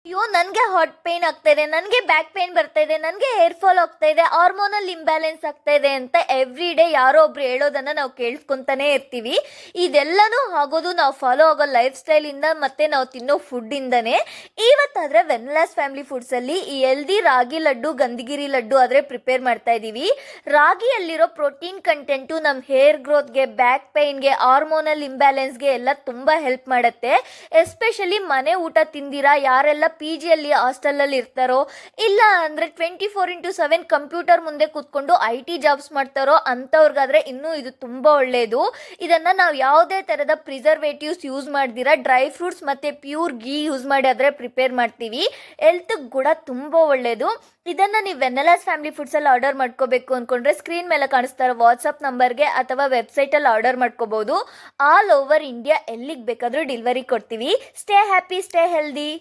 ಅಯ್ಯೋ ನನಗೆ heart pain ಆಗ್ತಾ ಇದೆ, ನನಗೆ ಬ್ಯಾಕ್ ಪೇನ್ ಬರ್ತಾ ಇದೆ, ನನಗೆ ಹೇರ್ ಫಾಲ್ ಆಗ್ತಾ ಇದೆ, ಹಾರ್ಮೋನಲ್ ಇಂಬ್ಯಾಲೆನ್ಸ್ ಆಗ್ತಾ ಇದೆ ಅಂತ ಎವ್ರಿ ಡೇ ಯಾರೋ ಒಬ್ರು ಹೇಳೋದನ್ನ ನಾವು ಕೇಳಿಸ್ಕೊಂತಾನೆ ಇರ್ತೀವಿ. ಇದೆಲ್ಲನೂ ಆಗೋದು ನಾವು ಫಾಲೋ ಆಗೋ ಲೈಫ್ ಸ್ಟೈಲಿಂದ ಮತ್ತು ನಾವು ತಿನ್ನೋ ಫುಡ್ಡಿಂದನೇ. ಇವತ್ತಾದರೆ ವೆನ್ಲಾಸ್ ಫ್ಯಾಮಿಲಿ ಫುಡ್ಸಲ್ಲಿ ಈ ಹೆಲ್ದಿ ರಾಗಿ ಲಡ್ಡು, ಗಂಧಗಿರಿ ಲಡ್ಡು ಆದರೆ ಪ್ರಿಪೇರ್ ಮಾಡ್ತಾ ಇದ್ದೀವಿ. ರಾಗಿಯಲ್ಲಿರೋ ಪ್ರೋಟೀನ್ ಕಂಟೆಂಟು ನಮ್ಮ ಹೇರ್ ಗ್ರೋತ್ಗೆ, ಬ್ಯಾಕ್ ಪೇಯ್ನ್ಗೆ, ಹಾರ್ಮೋನಲ್ ಇಂಬ್ಯಾಲೆನ್ಸ್ಗೆ ಎಲ್ಲ ತುಂಬ ಹೆಲ್ಪ್ ಮಾಡುತ್ತೆ. ಎಸ್ಪೆಷಲಿ ಮನೆ ಊಟ ತಿಂದಿರಾ ಯಾರೆಲ್ಲ ಪಿ ಜಿಯಲ್ಲಿ ಹಾಸ್ಟೆಲಲ್ಲಿ ಇರ್ತಾರೋ, ಇಲ್ಲ ಅಂದರೆ 24x7 ಕಂಪ್ಯೂಟರ್ ಮುಂದೆ ಕೂತ್ಕೊಂಡು IT ಜಾಬ್ಸ್ ಮಾಡ್ತಾರೋ ಅಂಥವ್ರಿಗಾದರೆ ಇನ್ನೂ ಇದು ತುಂಬ ಒಳ್ಳೆಯದು. ಇದನ್ನು ನಾವು ಯಾವುದೇ ಥರದ ಪ್ರಿಸರ್ವೇಟಿವ್ಸ್ ಯೂಸ್ ಮಾಡ್ದಿರಾ ಡ್ರೈ ಫ್ರೂಟ್ಸ್ ಮತ್ತು ಪ್ಯೂರ್ ಗೀ ಯೂಸ್ ಮಾಡಿ ಆದರೆ ಪ್ರಿಪೇರ್ ಮಾಡ್ತೀವಿ. ಹೆಲ್ತ್ಗೆ ಕೂಡ ತುಂಬ ಒಳ್ಳೆಯದು. ಇದನ್ನು ನೀವು ವೆನ್ನೆಲಾಸ್ ಫ್ಯಾಮಿಲಿ ಫುಡ್ಸಲ್ಲಿ ಆರ್ಡರ್ ಮಾಡ್ಕೋಬೇಕು ಅಂದ್ಕೊಂಡ್ರೆ ಸ್ಕ್ರೀನ್ ಮೇಲೆ ಕಾಣಿಸ್ತಾ ಇರೋ ವಾಟ್ಸಪ್ ನಂಬರ್ಗೆ ಅಥವಾ ವೆಬ್ಸೈಟಲ್ಲಿ ಆರ್ಡರ್ ಮಾಡ್ಕೋಬೋದು. ಆಲ್ ಓವರ್ ಇಂಡಿಯಾ ಎಲ್ಲಿಗೆ ಬೇಕಾದರೂ ಡೆಲಿವರಿ ಕೊಡ್ತೀವಿ. Stay happy, stay healthy.